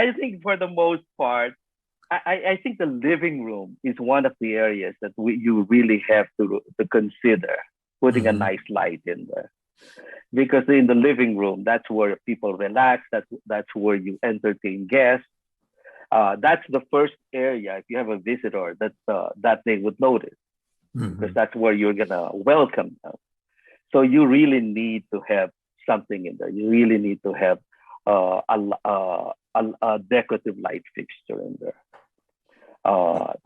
I think for the most part, I think the living room is one of the areas that you really have to consider putting a Mhm. nice light in there. Because in the living room, that's where people relax. That's where you entertain guests. That's the first area if you have a visitor that they would notice because Mhm. that's where you're gonna welcome them. So you really need to have something in there. You really need to have a decorative light fixture in there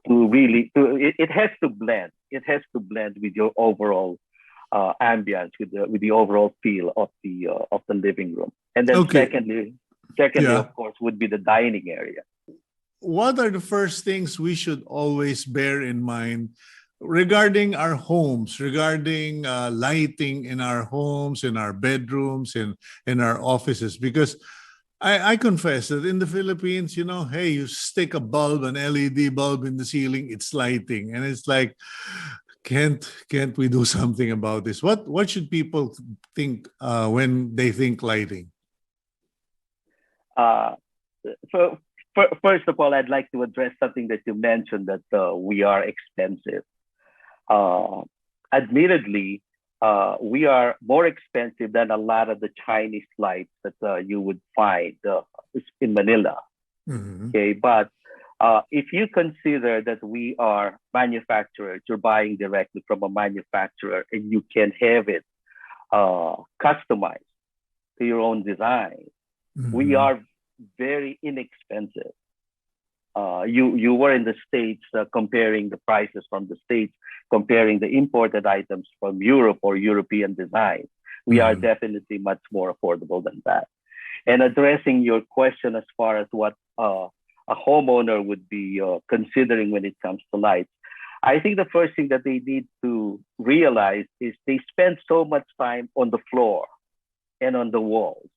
to really it has to blend. It has to blend with your overall ambience, with the overall feel of the living room. And then Okay. secondly, Yeah. of course, would be the dining area. What are the first things we should always bear in mind regarding our homes, regarding lighting in our homes, in our bedrooms, in our offices? Because I confess that in the Philippines, hey, you stick a bulb, an LED bulb in the ceiling, it's lighting, and it's like, can't we do something about this? What should people think when they think lighting? Uh, so first of all, I'd like to address something that you mentioned that we are expensive. Uh, Admittedly, we are more expensive than a lot of the Chinese lights that you would find in Manila. Mm-hmm. Okay, but if you consider that we are manufacturers, you're buying directly from a manufacturer, and you can have it customized to your own design. We Mm-hmm. are very inexpensive. You were in the States comparing the prices from the States, comparing the imported items from Europe or European design. We are Mm-hmm. definitely much more affordable than that. And addressing your question as far as what a homeowner would be considering when it comes to lights, I think the first thing that they need to realize is they spend so much time on the floor and on the walls.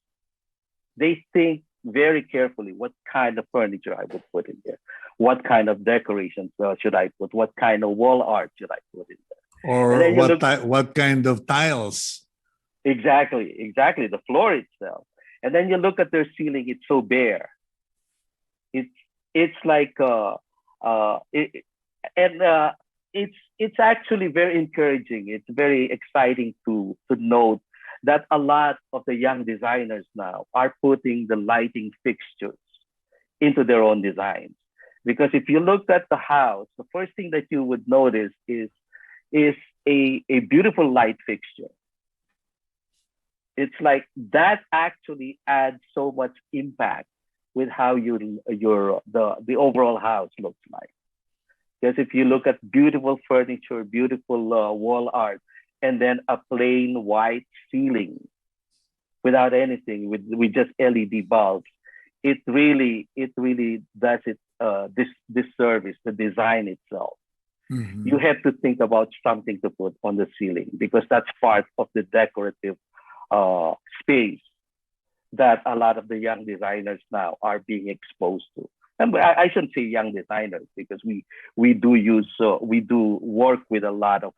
They think very carefully what kind of furniture I would put in there, what kind of decorations should I put, what kind of wall art should I put in there. And Or then you what look what kind of tiles? exactly the floor itself. And then you look at their ceiling, it's so bare. It's it's like it, and it's actually very encouraging. It's very exciting to note that a lot of the young designers now are putting the lighting fixtures into their own designs. Because if you look at the house, the first thing that you would notice is a beautiful light fixture. It's like that actually adds so much impact with how the overall house looks like. Because if you look at beautiful furniture, beautiful wall art, and then a plain white ceiling without anything, with just LED bulbs, it really does it this service, the design itself. You Mhm. have to think about something to put on the ceiling because that's part of the decorative space that a lot of the young designers now are being exposed to. And I shouldn't say young designers because we do work with a lot of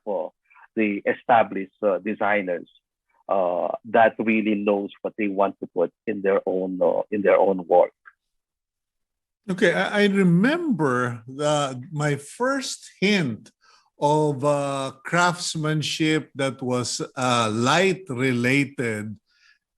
the established designers that really knows what they want to put in their own work. Okay, I remember my first hint of craftsmanship that was light related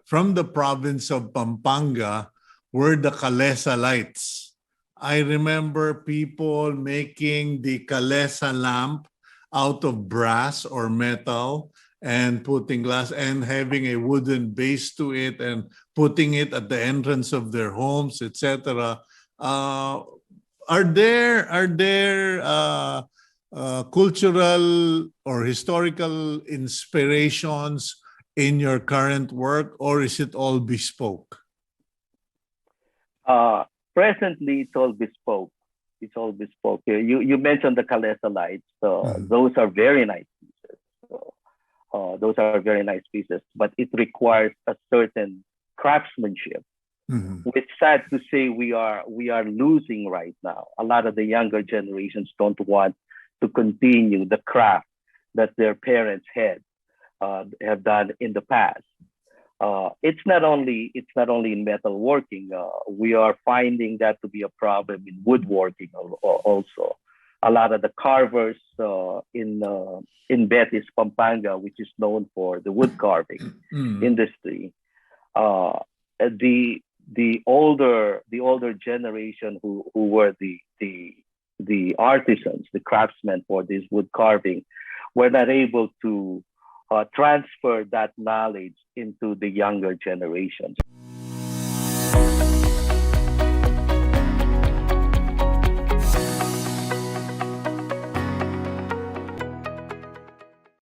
from the province of Pampanga were the Calesa lights. I remember people making the Calesa lamp out of brass or metal and putting glass and having a wooden base to it and putting it at the entrance of their homes, etc. Uh, are there cultural or historical inspirations in your current work, or is it all bespoke? Uh, Presently, it's all bespoke. It's all bespoke. You mentioned the Calesa lights. Mhm. Those are very nice pieces. Those are very nice pieces, but it requires a certain craftsmanship. Mhm. It's sad to say we are losing right now. A lot of the younger generations don't want to continue the craft that their parents have done in the past. It's not only in metalworking. We are finding that to be a problem in woodworking also. A lot of the carvers in Betis, Pampanga, which is known for the wood carving Mm. industry, uh, the older generation who were the artisans, the craftsmen for this wood carving, were not able to transfer that knowledge into the younger generations.